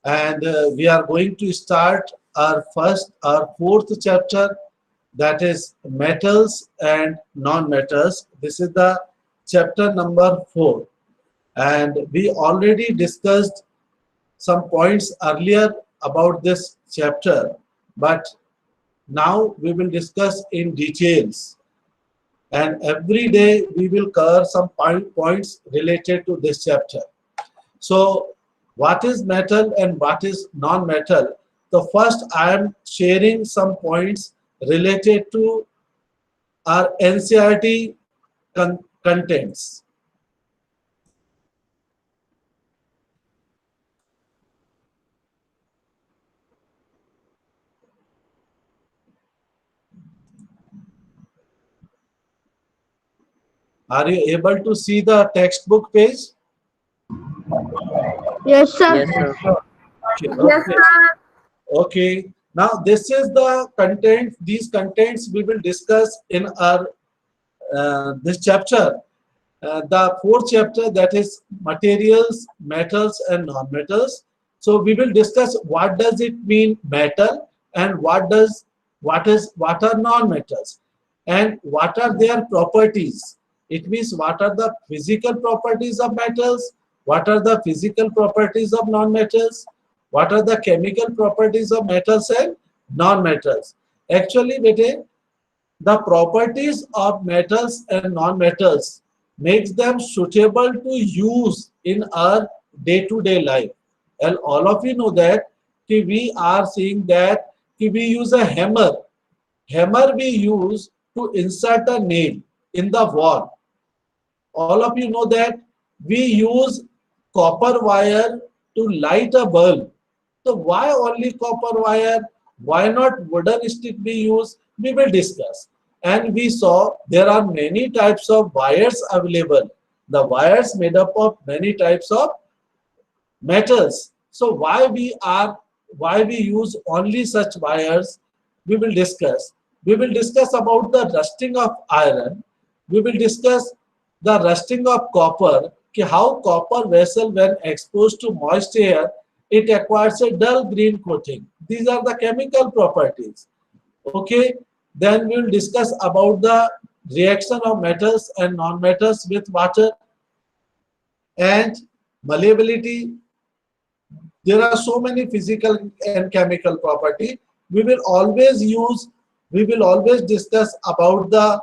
and we are going to start our fourth chapter, that is metals and non-metals. This is the chapter number 4, and we already discussed some points earlier about this chapter, but now we will discuss in details, and every day we will cover some points related to this chapter. So what is metal and what is non-metal? The first, I am sharing some points related to our NCERT contents. Are you able to see the textbook page? Yes, sir. Yes, sir. Okay, Yes, okay. sir. Okay. Now this is the content. These contents we will discuss in our this chapter. The fourth chapter, that is materials, metals and non-metals. So we will discuss what does it mean metal, and what are non-metals, and what are their properties. It means what are the physical properties of metals, what are the physical properties of non-metals, what are the chemical properties of metals and non-metals. Actually, bete, the properties of metals and non-metals makes them suitable to use in our day-to-day life. And all of you know that we are seeing that we use a hammer. Hammer we use to insert a nail in the wall. All of you know that we use copper wire to light a bulb. So why only copper wire? Why not wooden stick we use? We will discuss. And we saw there are many types of wires available. The wires made up of many types of metals. So why we use only such wires? We will discuss. We will discuss about the rusting of iron. We will discuss the rusting of copper, how copper vessel when exposed to moist air, it acquires a dull green coating. These are the chemical properties. Okay, then we will discuss about the reaction of metals and non-metals with water and malleability. There are so many physical and chemical property. We will always use, we will always discuss about the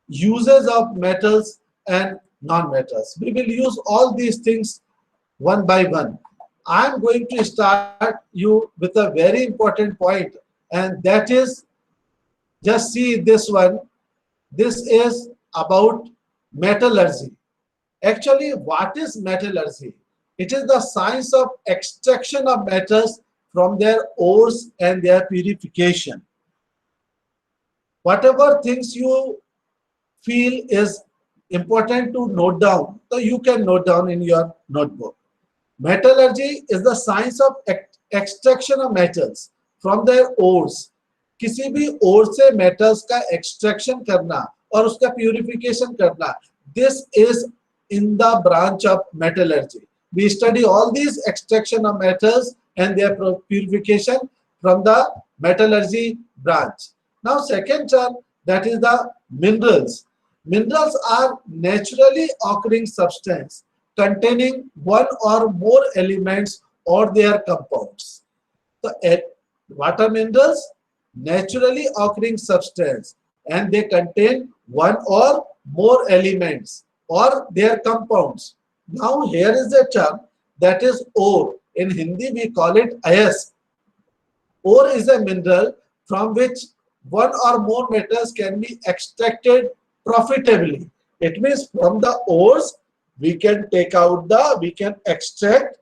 uses of metals and non-metals. We will use all these things one by one. I am going to start you with a very important point, and that is, just see this one. This is about metallurgy. Actually, what is metallurgy? It is the science of extraction of metals from their ores and their purification. Whatever things you feel is important to note down, so you can note down in your notebook. Metallurgy is the science of extraction of metals from their ores. किसी भी ore से metals का extraction करना और उसका purification करना, this is in the branch of metallurgy. We study all these extraction of metals and their purification from the metallurgy branch. Now second term, that is the minerals. Minerals are naturally occurring substance containing one or more elements or their compounds. So what are minerals? Naturally occurring substance, and they contain one or more elements or their compounds. Now here is a term, that is ore. In Hindi we call it ayas. Ore is a mineral from which one or more metals can be extracted profitably. It means from the ores we can extract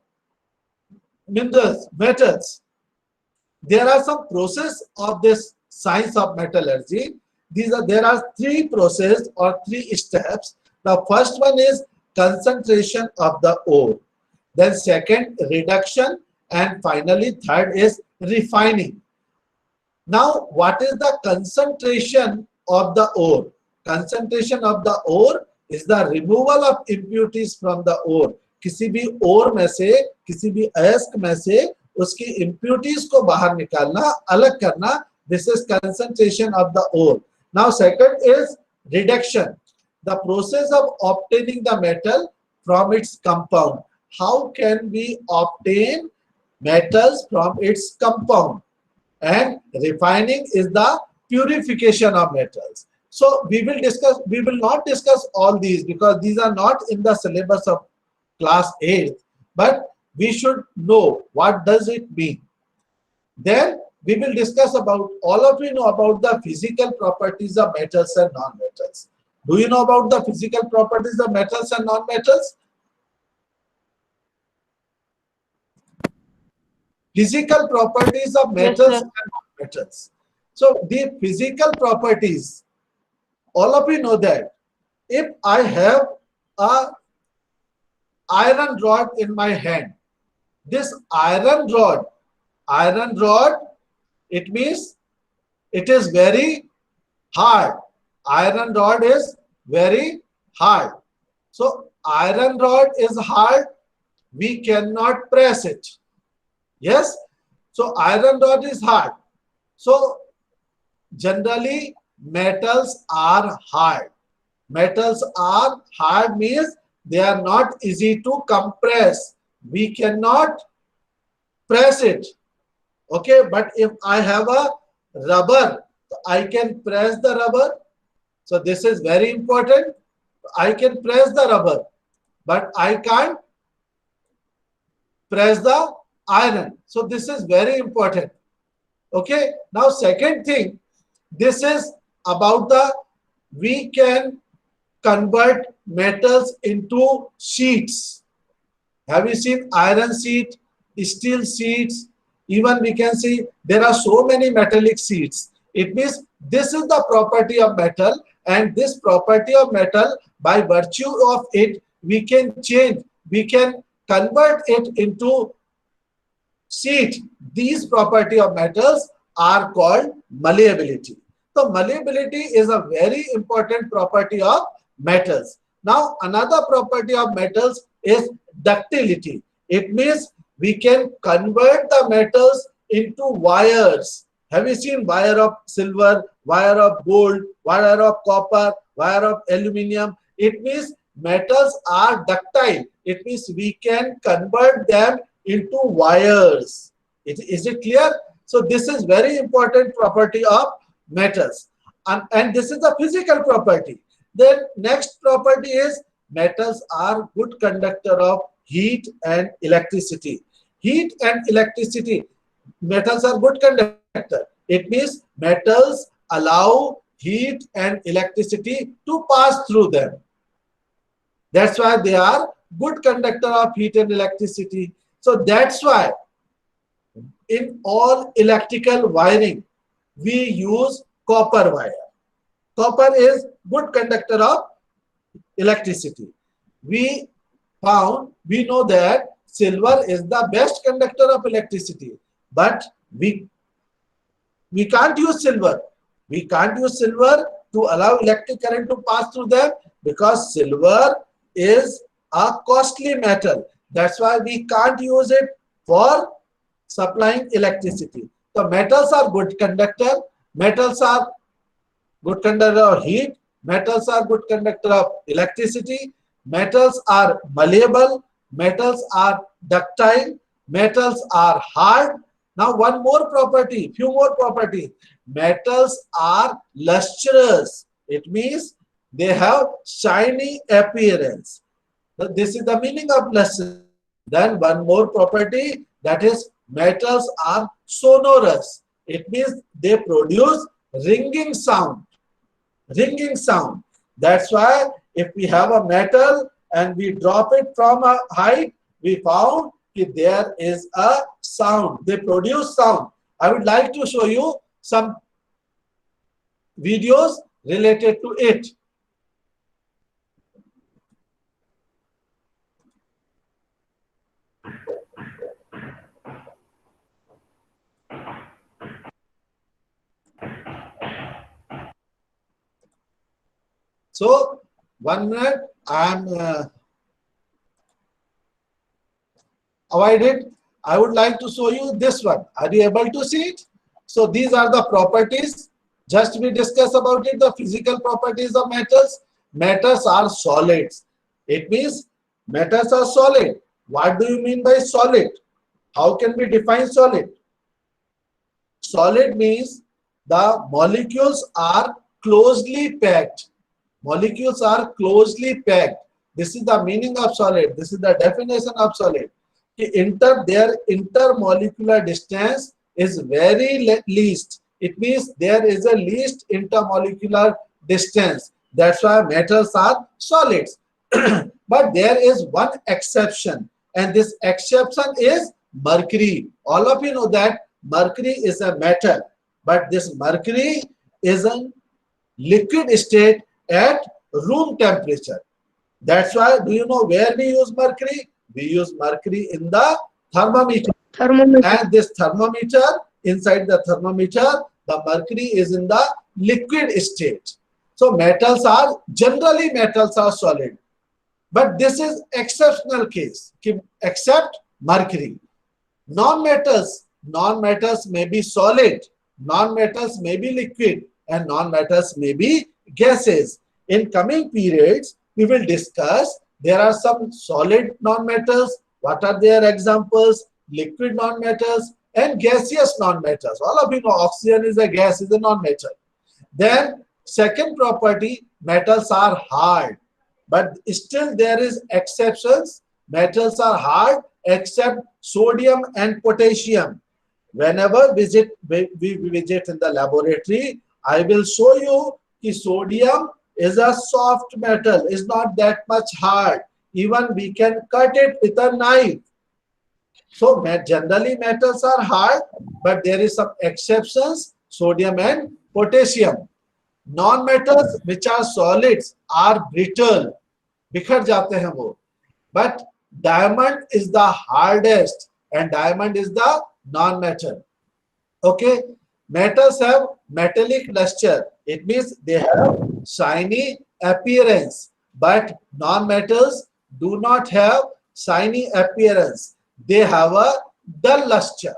minerals, metals. There are some process of this science of metallurgy. There are three processes or three steps. The first one is concentration of the ore. Then second, reduction, and finally third is refining. Now, what is the concentration of the ore? Concentration of the ore is the removal of impurities from the ore. किसी भी ओर में से, किसी भी अयस्क में से उसकी इम्प्यूरिटीज को बाहर निकालना, अलग करना, this is concentration of the ore. Now second is reduction, the process of obtaining the metal from its compound. How can we obtain metals from its compound? And refining is the purification of metals. So we will not discuss all these because these are not in the syllabus of class 8th, but we should know what does it mean. Then we will discuss about, all of you know about the physical properties of metals and non-metals. Do you know about the physical properties of metals and non-metals? Physical properties of metals Yes, sir. and non-metals. So the physical properties, all of you know that if I have a iron rod in my hand, this iron rod, it means it is very hard. Iron rod is very hard. So iron rod is hard, we cannot press it. Yes, so iron rod is hard. So generally metals are hard. Metals are hard means they are not easy to compress. We cannot press it. Okay, but if I have a rubber, I can press the rubber. So this is very important. I can press the rubber, but I can't press the iron. So this is very important. Okay, now second thing, this is about the, we can convert metals into sheets. Have you seen iron sheet, steel sheets? Even we can see there are so many metallic sheets. It means this is the property of metal, and this property of metal, by virtue of it, we can change, we can convert it into sheet. These property of metals are called malleability. So malleability is a very important property of metals. Now another property of metals is ductility. It means we can convert the metals into wires. Have you seen wire of silver, wire of gold, wire of copper, wire of aluminium? It means metals are ductile. It means we can convert them into wires. Is it clear? So this is very important property of metals, and this is the physical property. Then next property is metals are good conductor of heat and electricity. Heat and electricity, metals are good conductor. It means metals allow heat and electricity to pass through them. That's why they are good conductor of heat and electricity. So that's why in all electrical wiring, we use copper wire. Copper is good conductor of electricity. We know that silver is the best conductor of electricity, but we can't use silver. We can't use silver to allow electric current to pass through them because silver is a costly metal. That's why we can't use it for supplying electricity. So metals are good conductor. Metals are good conductor of heat. Metals are good conductor of electricity. Metals are malleable. Metals are ductile. Metals are hard. Now one more property, few more properties. Metals are lustrous. It means they have shiny appearance. So this is the meaning of lustrous. Then one more property, that is metals are sonorous. It means they produce ringing sound. Ringing sound. That's why if we have a metal and we drop it from a height, we found that there is a sound. They produce sound. I would like to show you some videos related to it. So 1 minute, I'm avoid it. I would like to show you this one. Are you able to see it? So these are the properties. Just we discuss about it, the physical properties of metals. Metals are solids. It means metals are solid. What do you mean by solid? How can we define solid? Solid means the molecules are closely packed. Molecules are closely packed. This is the meaning of solid. This is the definition of solid. Their intermolecular distance is very least. It means there is a least intermolecular distance. That's why metals are solids. But there is one exception, and this exception is mercury. All of you know that mercury is a metal, but this mercury is a liquid state at room temperature. That's why, do you know where we use mercury? We use mercury in the thermometer. And this thermometer, inside the thermometer, the mercury is in the liquid state. So metals are, generally metals are solid. But this is exceptional case, except mercury. Non-metals may be solid, non-metals may be liquid, and non-metals may be gases. In coming periods, we will discuss there are some solid non-metals. What are their examples? Liquid non-metals and gaseous non-metals. All of you know oxygen is a gas, is a non-metal. Then second property, metals are hard. But still there is exceptions. Metals are hard except sodium and potassium. Whenever we visit in the laboratory, I will show you that sodium is a soft metal, is not that much hard. Even we can cut it with a knife. So generally metals are hard, but there is some exceptions, sodium and potassium. Non-metals which are solids are brittle, बिखर जाते हैं वो. But diamond is the hardest, and diamond is the non-metal. Okay, metals have metallic luster. It means they have shiny appearance, but non-metals do not have shiny appearance. They have a dull luster.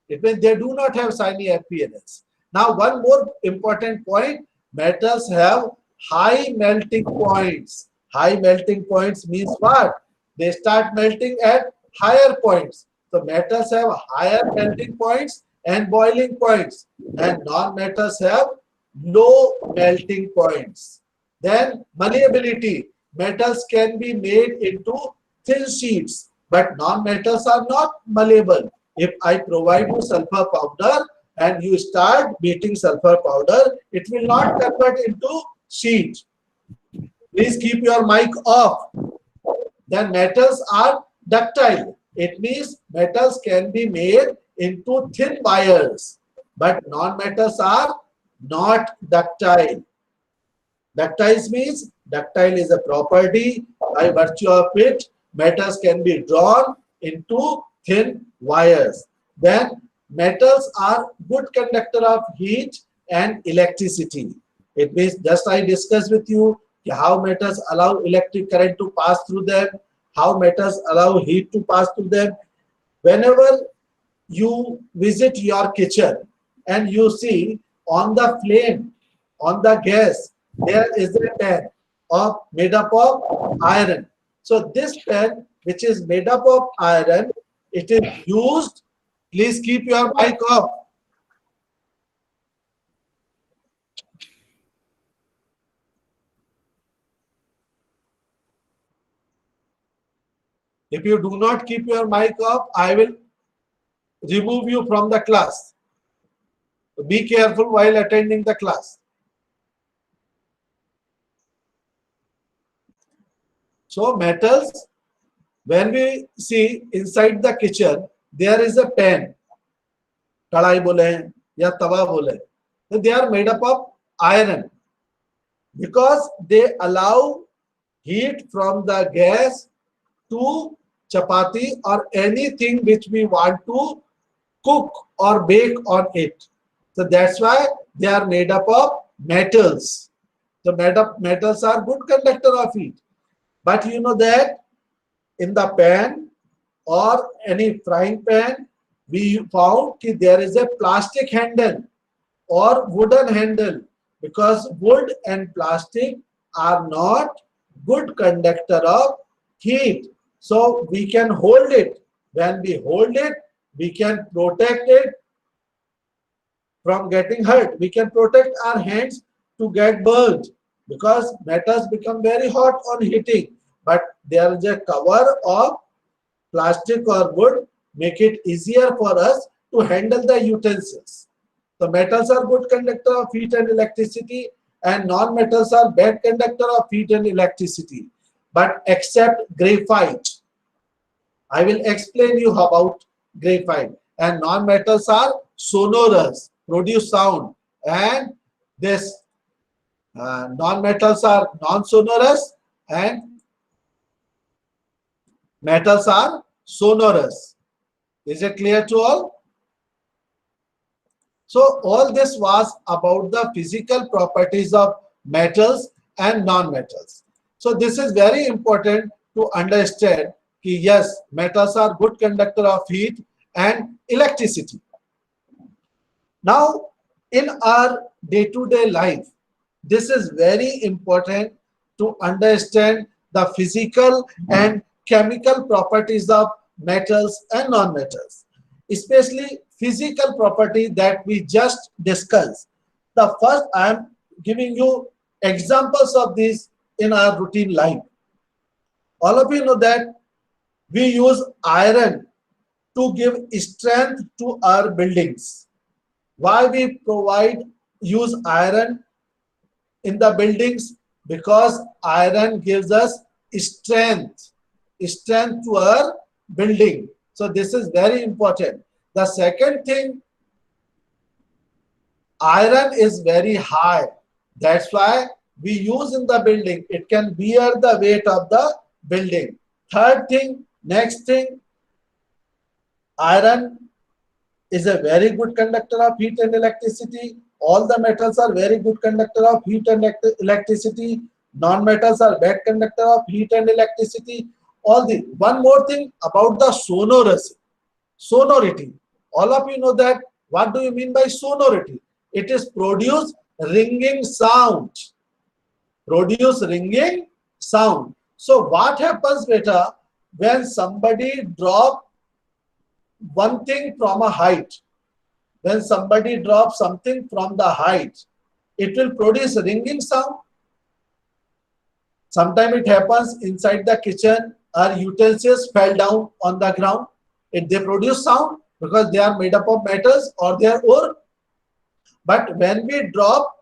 It means they do not have shiny appearance. Now, one more important point, metals have high melting points. High melting points means what? They start melting at higher points. So metals have higher melting points and boiling points, and non-metals have low melting points. Then malleability. Metals can be made into thin sheets, but non-metals are not malleable. If I provide you sulfur powder and you start beating sulfur powder, it will not convert into sheet. Please keep your mic off. Then metals are ductile. It means metals can be made into thin wires, but non-metals are not ductile. Ductile means, ductile is a property by virtue of it metals can be drawn into thin wires. Then metals are good conductor of heat and electricity. It means, just I discussed with you how metals allow electric current to pass through them, how metals allow heat to pass through them. Whenever you visit your kitchen and you see on the flame, on the gas, there is a pan made up of iron. So this pan, which is made up of iron, it is used. Please keep your mic off. If you do not keep your mic off, I will remove you from the class. Be careful while attending the class. So metals, when we see inside the kitchen, there is a pan. Kadai bole ya tawa bole. So they are made up of iron because they allow heat from the gas to chapati or anything which we want to cook or bake on it. So that's why they are made up of metals. The metals are good conductor of heat. But you know that in the pan, or any frying pan, we found that there is a plastic handle or wooden handle, because wood and plastic are not good conductor of heat. So we can hold it. When we hold it, we can protect it from getting hurt. We can protect our hands to get burned, because metals become very hot on heating. But there is a cover of plastic or wood, make it easier for us to handle the utensils. So metals are good conductor of heat and electricity, and non-metals are bad conductor of heat and electricity. But except graphite. I will explain you about graphite. And non-metals are sonorous, produce sound. And this non-metals are non-sonorous, and metals are sonorous. Is it clear to all? So all this was about the physical properties of metals and non-metals. So this is very important to understand that yes, metals are good conductor of heat and electricity. Now, in our day-to-day life, this is very important to understand the physical and chemical properties of metals and non-metals, especially physical property that we just discussed. The first, I am giving you examples of these in our routine life. All of you know that we use iron to give strength to our buildings. Why we use iron in the buildings? Because iron gives us strength to our building. So this is very important. The second thing, iron is very high. That's why we use in the building. It can bear the weight of the building. Third thing, next thing, iron is a very good conductor of heat and electricity. All the metals are very good conductor of heat and electricity. Non-metals are bad conductor of heat and electricity. One more thing about the sonority. All of you know that. What do you mean by sonority? It is produce ringing sound. Produce ringing sound. So what happens, beta, when somebody drop one thing from a height? When somebody drops something from the height, it will produce ringing sound. Sometimes it happens inside the kitchen, our utensils fell down on the ground. They produce sound because they are made up of metals or they are ore. But when we drop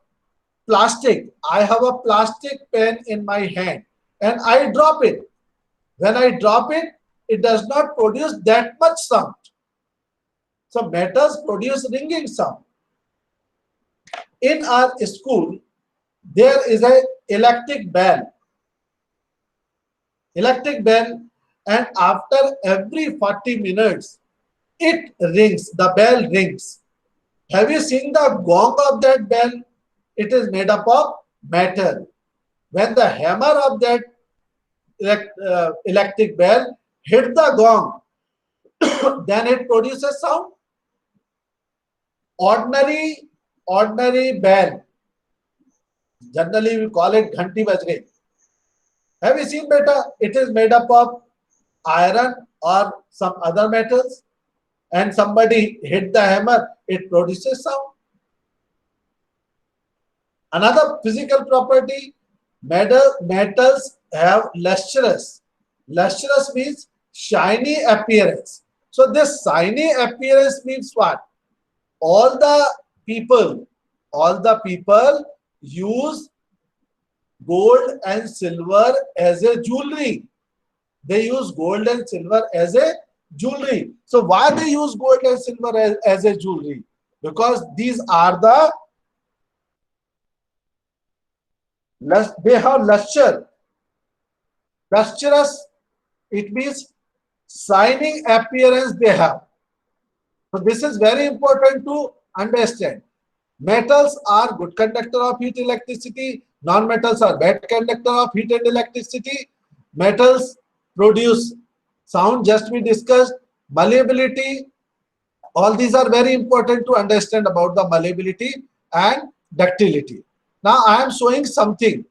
plastic, I have a plastic pen in my hand and I drop it. When I drop it, it does not produce that much sound. So metals produce ringing sound. In our school, there is an electric bell. And after every 40 minutes, it rings, the bell rings. Have you seen the gong of that bell? It is made up of metal. When the hammer of that electric bell hit the gong, then it produces sound. Ordinary bell, generally we call it ghanti baj gayi. Have you seen, beta? It is made up of iron or some other metals, and somebody hit the hammer, it produces sound. Another physical property, metals have lustrous. Lustrous means shiny appearance. So this shiny appearance means what? All the people use gold and silver as a jewelry. They use gold and silver as a jewelry. So why they use gold and silver as a jewelry? Because these are they have luster. Lustrous, it means shining appearance they have. So this is very important to understand. Metals are good conductor of heat electricity. Non-metals are bad conductor of heat and electricity. Metals produce Sound just we discussed. Malleability, all these are very important to understand about the malleability and ductility. Now I am showing something.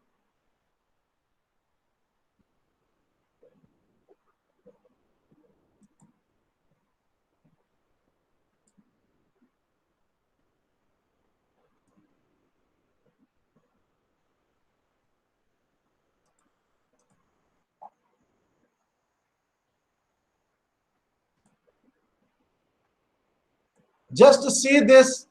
Just see this,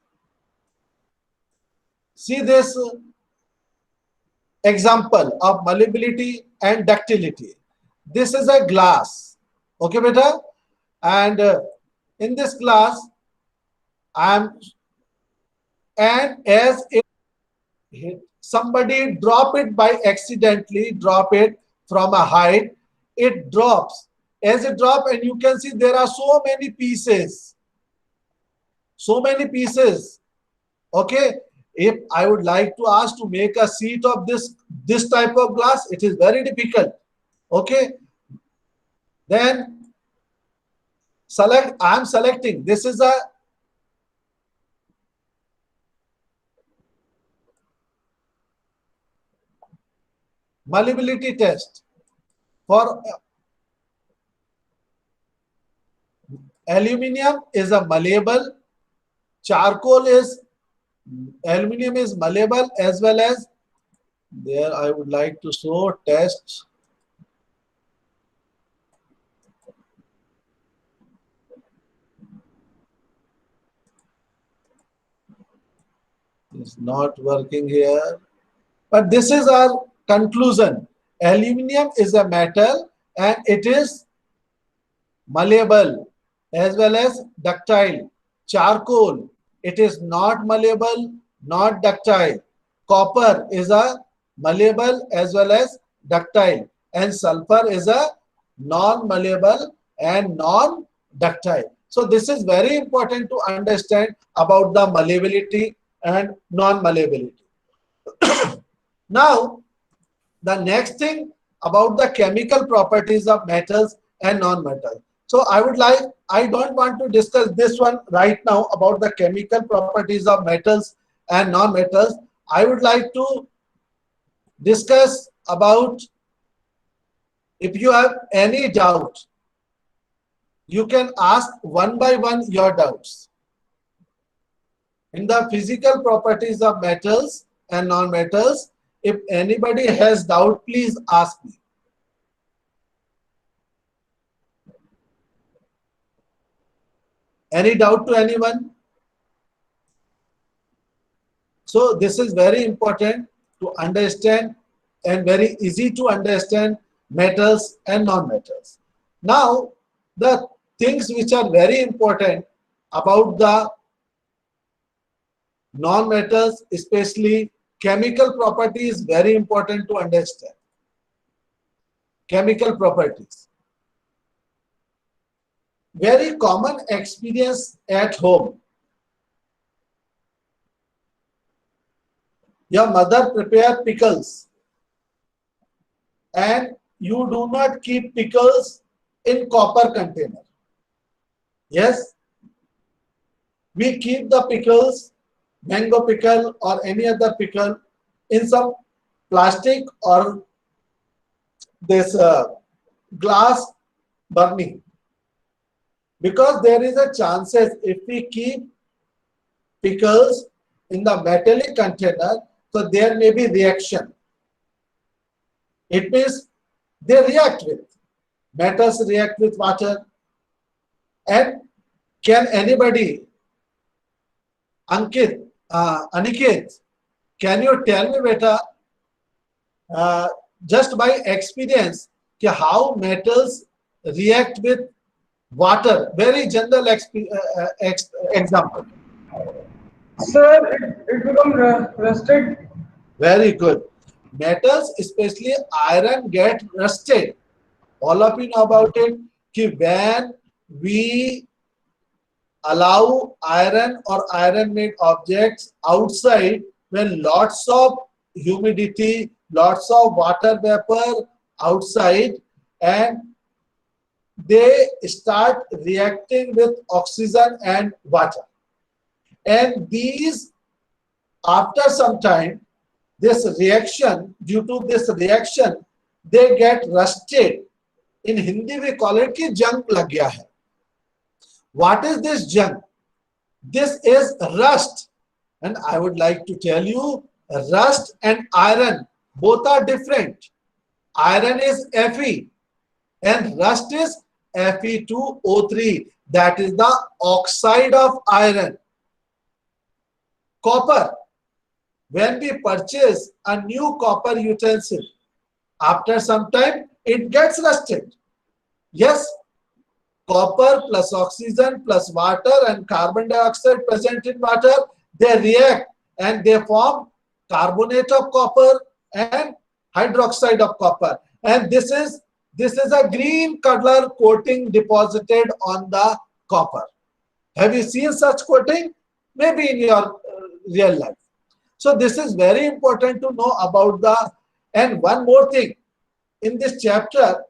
example of malleability and ductility. This is a glass, okay beta, and in this glass I am, and as it somebody drop it by accidentally, drop it from a height, it drops. As it drop, and you can see there are so many pieces, okay. If I would like to ask to make a sheet of this type of glass, it is very difficult, okay. Then select, I am selecting, this is a malleability test for aluminium is a malleable, charcoal is, aluminium is malleable, as well as there I would like to show test. It's not working here, but this is our conclusion. Aluminium is a metal and it is malleable as well as ductile. Charcoal, it is not malleable, not ductile. Copper is a malleable as well as ductile, and sulfur is a non-malleable and non-ductile. So this is very important to understand about the malleability and non-malleability. Now, the next thing about the chemical properties of metals and non-metals. So I don't want to discuss this one right now about the chemical properties of metals and non-metals. I would like to discuss about, if you have any doubt, you can ask one by one your doubts. In the physical properties of metals and non-metals, if anybody has doubt, please ask me. Any doubt to anyone? So this is very important to understand and very easy to understand metals and non-metals. Now, the things which are very important about the non-metals, especially chemical property, is very important to understand. Chemical properties. Very common experience at home. Your mother prepare pickles and you do not keep pickles in copper container. Yes, we keep the pickles, mango pickle or any other pickle, in some plastic or this glass burning, because there is a chances if we keep pickles in the metallic container, so there may be reaction. It means they react with metals, react with water. And can anybody, Aniket, can you tell me beta, just by experience, how metals react with water? Very general example. Sir, it becomes rusted. Very good. Metals, especially iron, get rusted. All of you know about it. When we allow iron or iron-made objects outside, when lots of humidity, lots of water vapor outside, and they start reacting with oxygen and water. And these, after some time, this reaction, due to this reaction, they get rusted. In Hindi we call it ki jung lag gaya hai. What is this jung? This is rust. And I would like to tell you, rust and iron both are different. Iron is Fe and rust is Fe2O3. That is the oxide of iron. Copper. When we purchase a new copper utensil, after some time it gets rusted. Yes, copper plus oxygen plus water and carbon dioxide present in water, they react and they form carbonate of copper and hydroxide of copper. And this is a green color coating deposited on the copper. Have you seen such coating? Maybe in your real life. So this is very important to know about the, and one more thing. In this chapter,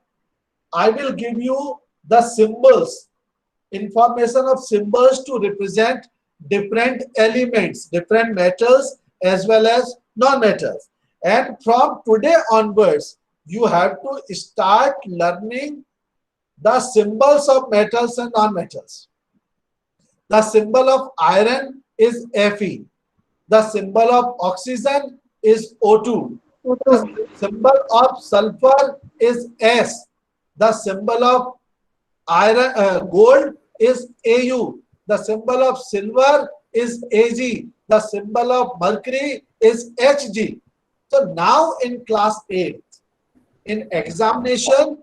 I will give you the symbols, information of symbols to represent different elements, different metals as well as non-metals. And from today onwards, you have to start learning the symbols of metals and non-metals. The symbol of iron is Fe. The symbol of oxygen is O2. The symbol of sulfur is S. The symbol of iron, gold is Au. The symbol of silver is Ag. The symbol of mercury is Hg. So now in class 8, in examination,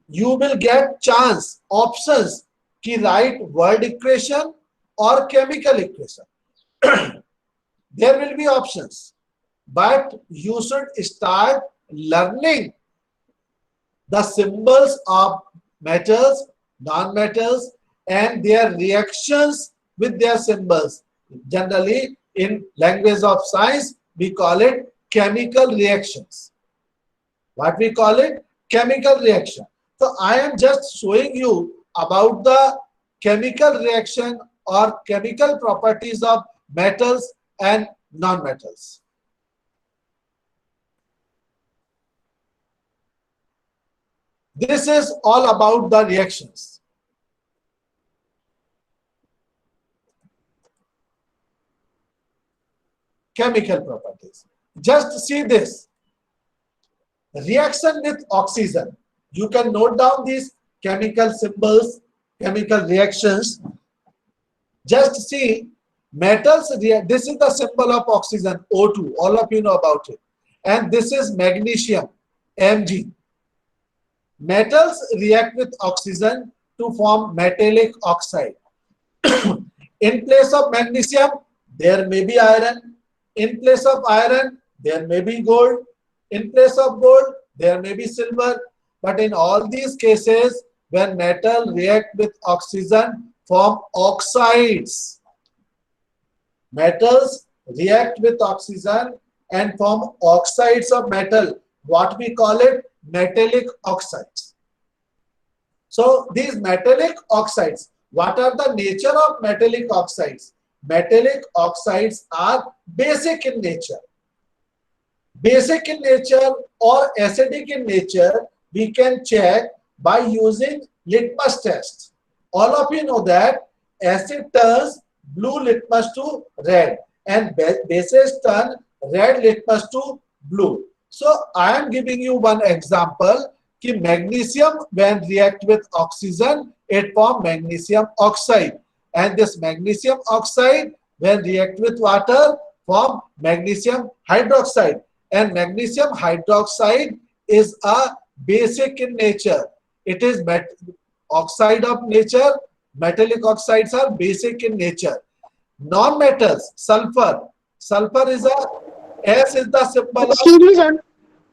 you will get chance, options, ki write word equation or chemical equation. There will be options, but you should start learning the symbols of metals, non-metals, and their reactions with their symbols. Generally, in language of science, we call it chemical reactions. What we call it? Chemical reaction. So I am just showing you about the chemical reaction or chemical properties of metals and non-metals. This is all about the reactions. Chemical properties. Just see this. Reaction with oxygen. You can note down these chemical symbols, chemical reactions. Just see, metals react. This is the symbol of oxygen, O2. All of you know about it. And this is magnesium, Mg. Metals react with oxygen to form metallic oxide. In place of magnesium, there may be iron. In place of iron, there may be gold. In place of gold, there may be silver. But in all these cases, when metal react with oxygen, form oxides. Metals react with oxygen and form oxides of metal. What we call it? Metallic oxides. So these metallic oxides, what are the nature of metallic oxides? Metallic oxides are basic in nature. Basic in nature or acidic in nature, we can check by using litmus test. All of you know that acid turns blue litmus to red and bases turn red litmus to blue. So I am giving you one example कि magnesium when react with oxygen, it form magnesium oxide, and this magnesium oxide when react with water form magnesium hydroxide, and magnesium hydroxide is a basic in nature. It is oxide of nature. Metallic oxides are basic in nature. Non-metals, sulfur. Sulfur is a S is the symbol of. Excuse me, sir.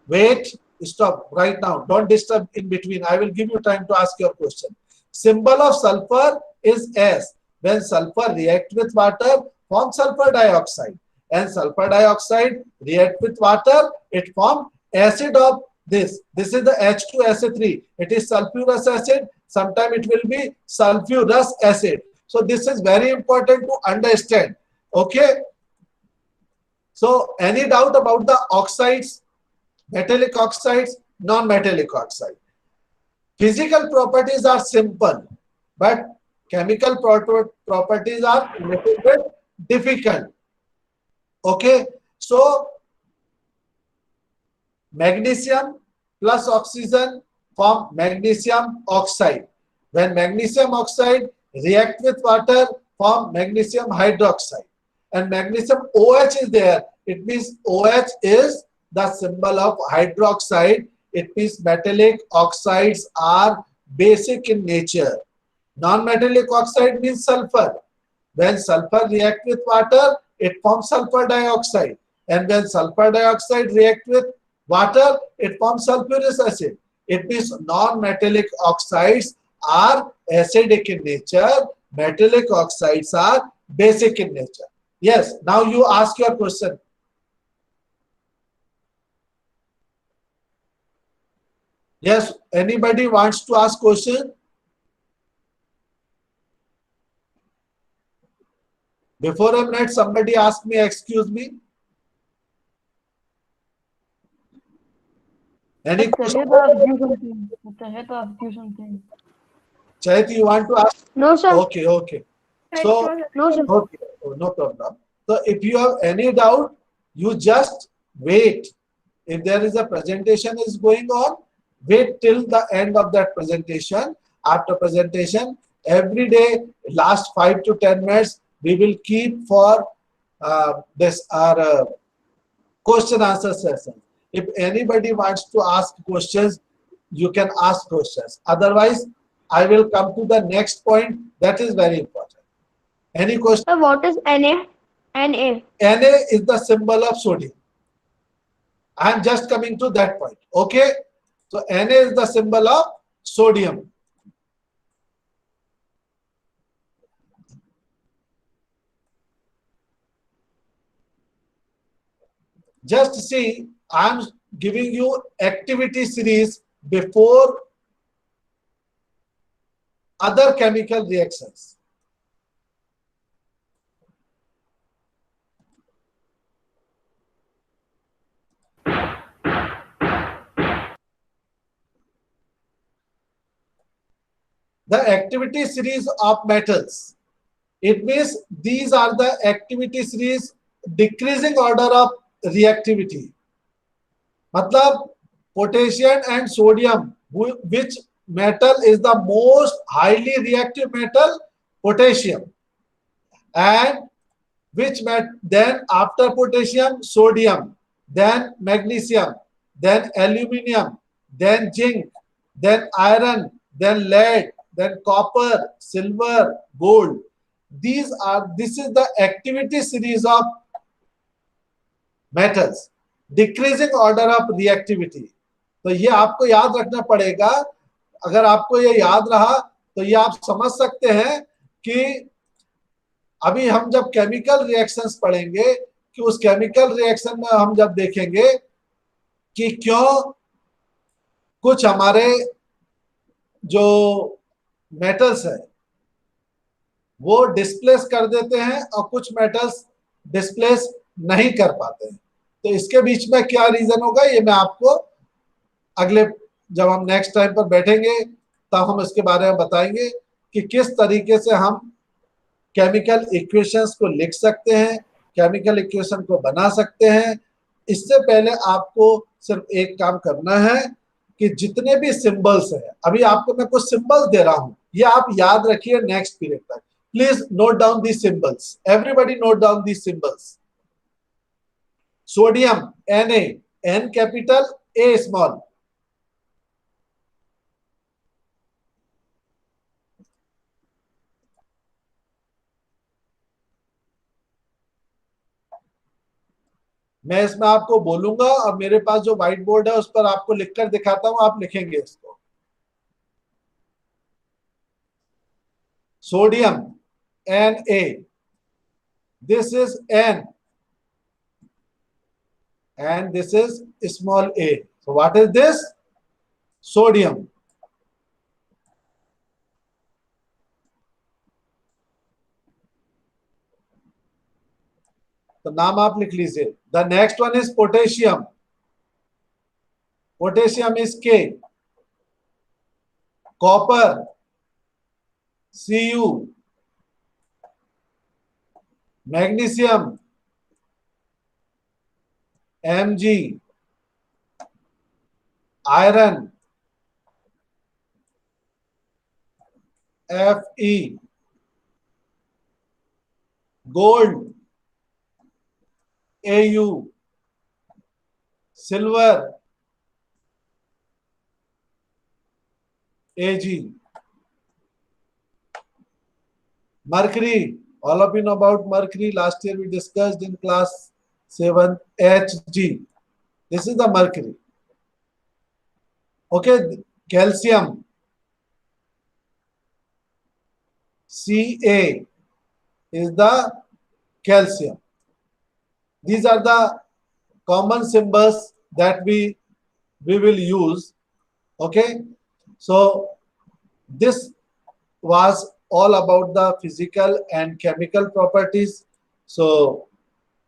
Wait, stop right now. Don't disturb in between. I will give you time to ask your question. Symbol of sulfur is S. When sulfur react with water, form sulfur dioxide. And sulfur dioxide react with water, it form acid of This is the H2SO3. It is sulfurous acid. Sometimes it will be sulfurous acid. So this is very important to understand. Okay. So any doubt about the oxides, metallic oxides, non-metallic oxide? Physical properties are simple, but chemical properties are a little bit difficult. Okay. So magnesium plus oxygen form magnesium oxide. When magnesium oxide react with water, form magnesium hydroxide. And magnesium OH is there. It means OH is the symbol of hydroxide. It means metallic oxides are basic in nature. Non-metallic oxide means sulfur. When sulfur react with water, it forms sulfur dioxide. And when sulfur dioxide react with water, it forms sulfurous acid. It means non-metallic oxides are acidic in nature. Metallic oxides are basic in nature. Yes, now you ask your question. Yes, anybody wants to ask question? Before a minute, somebody asked me, excuse me. Any question? Chait, you want to ask? No, sir. Okay, okay. So, No, sir. okay, no problem. So, if you have any doubt, you just wait. If there is a presentation is going on, wait till the end of that presentation. After presentation, every day, last 5 to 10 minutes, we will keep for this our question answer session. If anybody wants to ask questions, you can ask questions. Otherwise, I will come to the next point. That is very important. Any question? Sir, what is Na? Na. Na is the symbol of sodium. I am just coming to that point. Okay. So Na is the symbol of sodium. Just see, I am giving you activity series before other chemical reactions. The activity series of metals. It means these are the activity series decreasing order of reactivity. मतलब potassium and sodium, which metal is the most highly reactive metal? Potassium. And which then after potassium, sodium, then magnesium, then aluminium, then zinc, then iron, then lead, then copper, silver, gold. This is the activity series of metals, decreasing order of reactivity. तो ये आपको याद रखना पड़ेगा. अगर आपको ये याद रहा तो ये आप समझ सकते हैं कि अभी हम जब केमिकल रिएक्शंस पढ़ेंगे कि उस केमिकल रिएक्शन में हम जब देखेंगे कि क्यों कुछ हमारे जो मेटल्स है वो डिस्प्लेस कर देते हैं और कुछ मेटल्स डिस्प्लेस नहीं कर पाते हैं. तो इसके बीच में क्या रीजन होगा ये मैं आपको अगले जब हम नेक्स्ट टाइम पर बैठेंगे तब हम इसके बारे में बताएंगे कि किस तरीके से हम केमिकल इक्वेशंस को लिख सकते हैं, केमिकल इक्वेशन को बना सकते हैं. इससे पहले आपको सिर्फ एक काम करना है कि जितने भी सिंबल्स हैं, अभी आपको मैं कुछ सिंबल्स दे रहा हूं, ये आप याद रखिए नेक्स्ट पीरियड तक. Please note down these symbols. Everybody note down these symbols. Sodium, Na, N capital, A small. मैं इसमें आपको बोलूंगा और मेरे पास जो व्हाइट बोर्ड है उस पर आपको लिखकर दिखाता हूं, आप लिखेंगे इसको. Sodium Na, this is N and this is small a. So what is this? Sodium. तो नाम आप लिख लीजिए. The next one is potassium. Potassium is K. Copper, Cu. Magnesium, Mg. Iron, Fe. Gold, Au. Silver, Ag. Mercury, all of you know about mercury. Last year we discussed in class 7, Hg. This is the mercury. Okay, calcium, Ca is the calcium. These are the common symbols that we will use. Okay, so this was all about the physical and chemical properties. So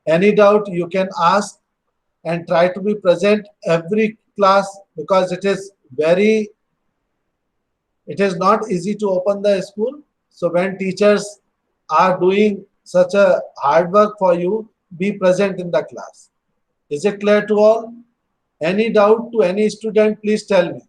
any doubt you can ask and try to be present every class, because it is not easy to open the school. So when teachers are doing such a hard work for you, be present in the class. Is it clear to all? Any doubt to any student, please tell me.